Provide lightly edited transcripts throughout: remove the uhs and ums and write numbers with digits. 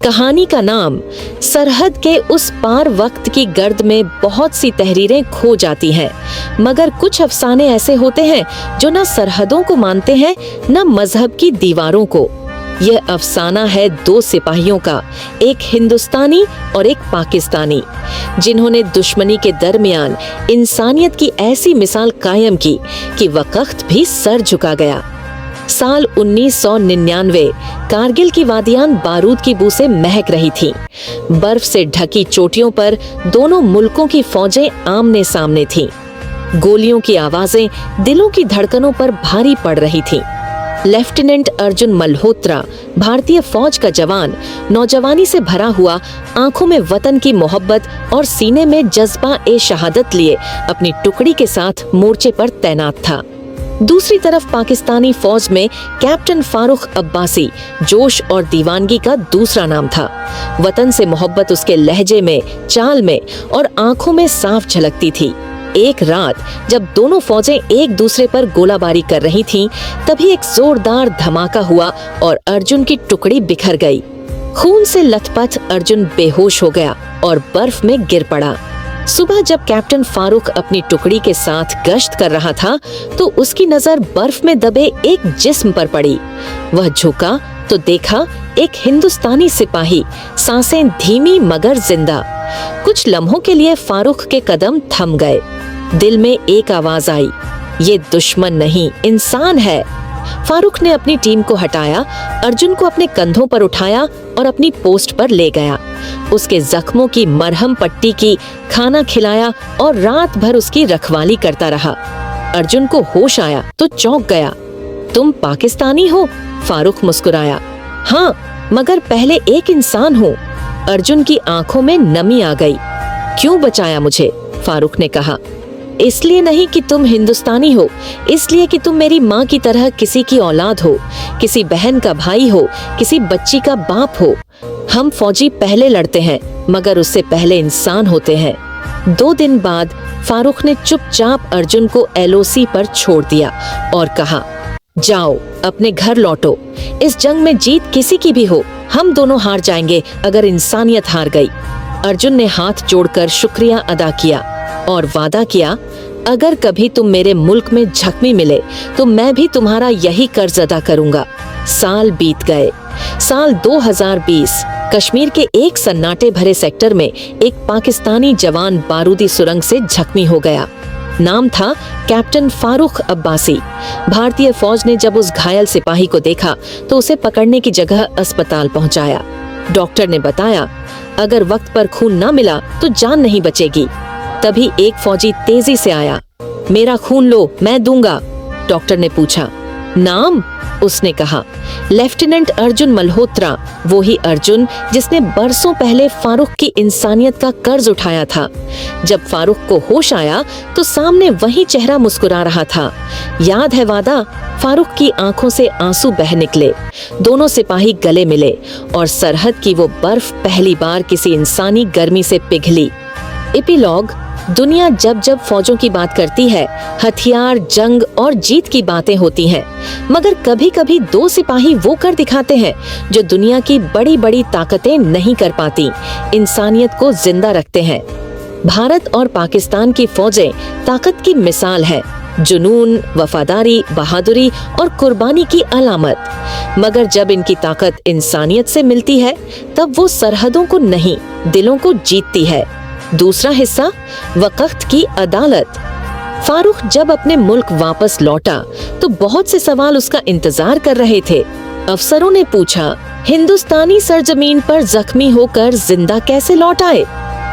कहानी का नाम सरहद के उस पार वक्त की गर्द में बहुत सी तहरीरें खो जाती हैं, मगर कुछ अफसाने ऐसे होते हैं जो न सरहदों को मानते हैं न मजहब की दीवारों को। यह अफसाना है दो सिपाहियों का, एक हिंदुस्तानी और एक पाकिस्तानी, जिन्होंने दुश्मनी के दरमियान इंसानियत की ऐसी मिसाल कायम की कि वक्त भी सर झुका गया। साल 1999 कारगिल की वादियां बारूद की बू से महक रही थीं। बर्फ से ढकी चोटियों पर दोनों मुल्कों की फौजें आमने सामने थीं। गोलियों की आवाजें दिलों की धड़कनों पर भारी पड़ रही थीं। लेफ्टिनेंट अर्जुन मल्होत्रा, भारतीय फौज का जवान, नौजवानी से भरा हुआ, आंखों में वतन की मोहब्बत और सीने में जज्बा ए शहादत लिए अपनी टुकड़ी के साथ मोर्चे पर तैनात था। दूसरी तरफ पाकिस्तानी फौज में कैप्टन फारूक अब्बासी जोश और दीवानगी का दूसरा नाम था। वतन से मोहब्बत उसके लहजे में, चाल में और आंखों में साफ झलकती थी। एक रात जब दोनों फौजें एक दूसरे पर गोलाबारी कर रही थीं, तभी एक जोरदार धमाका हुआ और अर्जुन की टुकड़ी बिखर गई। खून से लथपथ अर्जुन बेहोश हो गया और बर्फ में गिर पड़ा। सुबह जब कैप्टन फारूक अपनी टुकड़ी के साथ गश्त कर रहा था तो उसकी नजर बर्फ में दबे एक जिस्म पर पड़ी। वह झुका तो देखा एक हिंदुस्तानी सिपाही, सांसें धीमी मगर जिंदा। कुछ लम्हों के लिए फारूक के कदम थम गए। दिल में एक आवाज आई, ये दुश्मन नहीं, इंसान है। फारूक ने अपनी टीम को हटाया, अर्जुन को अपने कंधों पर उठाया और अपनी पोस्ट पर ले गया। उसके जख्मों की मरहम पट्टी की, खाना खिलाया और रात भर उसकी रखवाली करता रहा। अर्जुन को होश आया तो चौंक गया। तुम पाकिस्तानी हो? फारूक मुस्कुराया। हाँ, मगर पहले एक इंसान हूँ। अर्जुन की आंखों में नमी आ गई। क्यों बचाया मुझे? फारूक ने कहा। इसलिए नहीं कि तुम हिंदुस्तानी हो, इसलिए कि तुम मेरी माँ की तरह किसी की औलाद हो, किसी बहन का भाई हो, किसी बच्ची का बाप हो। हम फौजी पहले लड़ते हैं, मगर उससे पहले इंसान होते हैं। 2 दिन बाद फारूक ने चुपचाप अर्जुन को LOC पर छोड़ दिया और कहा, जाओ अपने घर लौटो। इस जंग में जीत किसी की भी हो, हम दोनों हार जाएंगे अगर इंसानियत हार गई। अर्जुन ने हाथ जोड़कर शुक्रिया अदा किया और वादा किया, अगर कभी तुम मेरे मुल्क में जख्मी मिले तो मैं भी तुम्हारा यही कर्ज अदा करूंगा। साल बीत गए। साल 2020 कश्मीर के एक सन्नाटे भरे सेक्टर में एक पाकिस्तानी जवान बारूदी सुरंग से जख्मी हो गया। नाम था कैप्टन फारूक अब्बासी। भारतीय फौज ने जब उस घायल सिपाही को देखा तो उसे पकड़ने की जगह अस्पताल पहुंचाया। डॉक्टर ने बताया, अगर वक्त पर खून न मिला तो जान नहीं बचेगी। तभी एक फौजी तेजी से आया। मेरा खून लो, मैं दूंगा। डॉक्टर ने पूछा, नाम? उसने कहा, लेफ्टिनेंट अर्जुन मल्होत्रा, वो ही अर्जुन जिसने बरसों पहले फारूक की इंसानियत का कर्ज उठाया था। जब फारूक को होश आया तो सामने वही चेहरा मुस्कुरा रहा था। याद है वादा? फारूक की आंखों से आंसू बह निकले। दोनों सिपाही गले मिले और सरहद की वो बर्फ पहली बार किसी इंसानी गर्मी से पिघली। एपिलॉग। दुनिया जब जब फौजों की बात करती है, हथियार, जंग और जीत की बातें होती हैं, मगर कभी कभी 2 सिपाही वो कर दिखाते हैं जो दुनिया की बड़ी बड़ी ताकतें नहीं कर पाती, इंसानियत को जिंदा रखते हैं। भारत और पाकिस्तान की फौजें ताकत की मिसाल है, जुनून, वफादारी, बहादुरी और कुर्बानी की अलामत। मगर जब इनकी ताकत इंसानियत से मिलती है तब वो सरहदों को नहीं, दिलों को जीतती है। दूसरा हिस्सा, वक्त की अदालत। फारूक जब अपने मुल्क वापस लौटा तो बहुत से सवाल उसका इंतजार कर रहे थे। अफसरों ने पूछा, हिंदुस्तानी सरजमीन पर जख्मी होकर जिंदा कैसे लौट आए?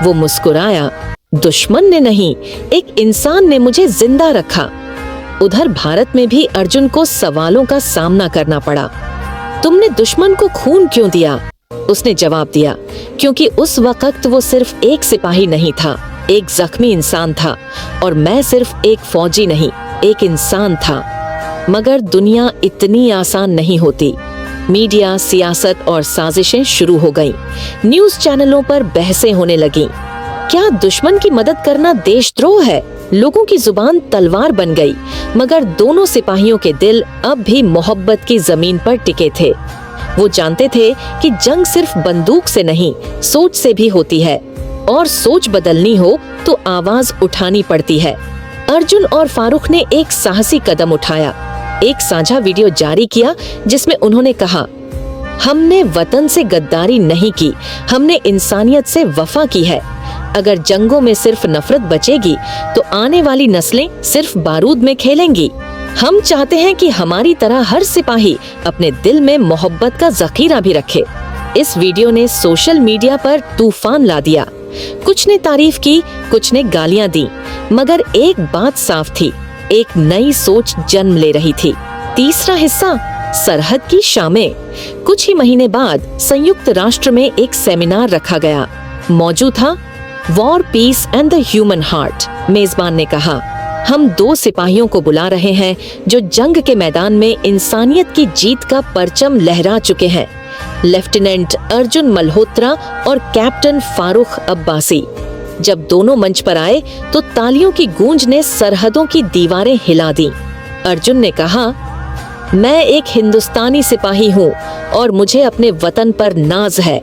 वो मुस्कुराया, दुश्मन ने नहीं, एक इंसान ने मुझे जिंदा रखा। उधर भारत में भी अर्जुन को सवालों का सामना करना पड़ा। तुमने दुश्मन को खून क्यों दिया? उसने जवाब दिया, क्योंकि उस वक्त वो सिर्फ एक सिपाही नहीं था, एक जख्मी इंसान था, और मैं सिर्फ एक फौजी नहीं, एक इंसान था। मगर दुनिया इतनी आसान नहीं होती। मीडिया, सियासत और साजिशें शुरू हो गईं। न्यूज़ चैनलों पर बहसें होने लगीं। क्या दुश्मन की मदद करना देशद्रोह है? लोगों की जुबान तलवार बन गई, मगर दोनों सिपाहियों के दिल अब भी मोहब्बत की जमीन पर टिके थे। वो जानते थे कि जंग सिर्फ बंदूक से नहीं, सोच से भी होती है, और सोच बदलनी हो तो आवाज उठानी पड़ती है। अर्जुन और फारूक ने एक साहसी कदम उठाया, एक साझा वीडियो जारी किया जिसमें उन्होंने कहा, हमने वतन से गद्दारी नहीं की, हमने इंसानियत से वफा की है। अगर जंगों में सिर्फ नफरत बचेगी तो आने वाली नस्लें सिर्फ बारूद में खेलेंगी। हम चाहते हैं कि हमारी तरह हर सिपाही अपने दिल में मोहब्बत का जखीरा भी रखे। इस वीडियो ने सोशल मीडिया पर तूफान ला दिया। कुछ ने तारीफ की, कुछ ने गालियां दी, मगर एक बात साफ थी, एक नई सोच जन्म ले रही थी। तीसरा हिस्सा, सरहद की शामें। कुछ ही महीने बाद संयुक्त राष्ट्र में एक सेमिनार रखा गया। मौजूद था war, peace and the human heart. मेजबान ने कहा, हम 2 सिपाहियों को बुला रहे हैं जो जंग के मैदान में इंसानियत की जीत का परचम लहरा चुके हैं, लेफ्टिनेंट अर्जुन मल्होत्रा और कैप्टन फारूक अब्बासी। जब दोनों मंच पर आए तो तालियों की गूंज ने सरहदों की दीवारें हिला दी। अर्जुन ने कहा, मैं एक हिंदुस्तानी सिपाही हूँ और मुझे अपने वतन पर नाज है,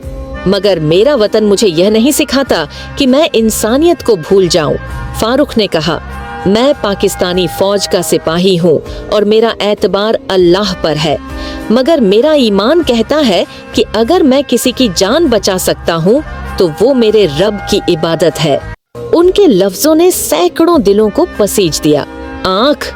मगर मेरा वतन मुझे यह नहीं सिखाता कि मैं इंसानियत को भूल जाऊं। फारूक ने कहा, मैं पाकिस्तानी फौज का सिपाही हूँ और मेरा एतबार अल्लाह पर है, मगर मेरा ईमान कहता है कि अगर मैं किसी की जान बचा सकता हूँ तो वो मेरे रब की इबादत है। उनके लफ्जों ने सैकड़ों दिलों को पसीज दिया। आंख